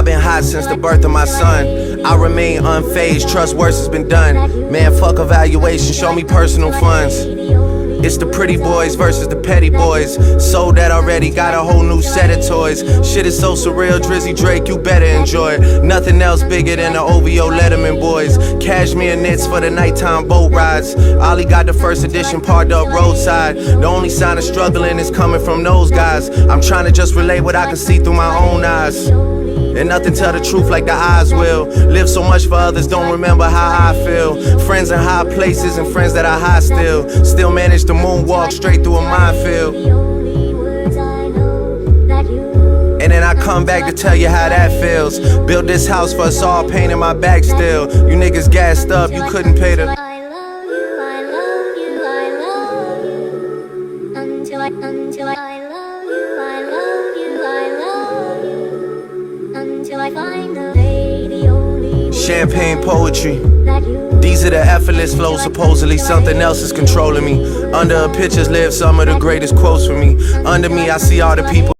I've been hot since the birth of my son. I remain unfazed, trust worse has been done. Man, fuck evaluation, show me personal funds. It's the pretty boys versus the petty boys. Sold that already, got a whole new set of toys. Shit is so surreal, Drizzy Drake, you better enjoy it. Nothing else bigger than the OVO Letterman boys. Cashmere knits for the nighttime boat rides. Ollie got the first edition parked up roadside. The only sign of struggling is coming from those guys. I'm trying to just relay what I can see through my own eyes. And nothing tell the truth like the eyes will. Live so much for others, don't remember how I feel. Friends in high places and friends that I high still. Still manage to moonwalk straight through a minefield. And then I come back to tell you how that feels. Build this house for us all, pain in my back still. You niggas gassed up, you couldn't pay the until I find the lady only champagne poetry. These are the effortless flows, supposedly something else is controlling me. Under a pictures live some of the greatest quotes for me. Under me I see all the people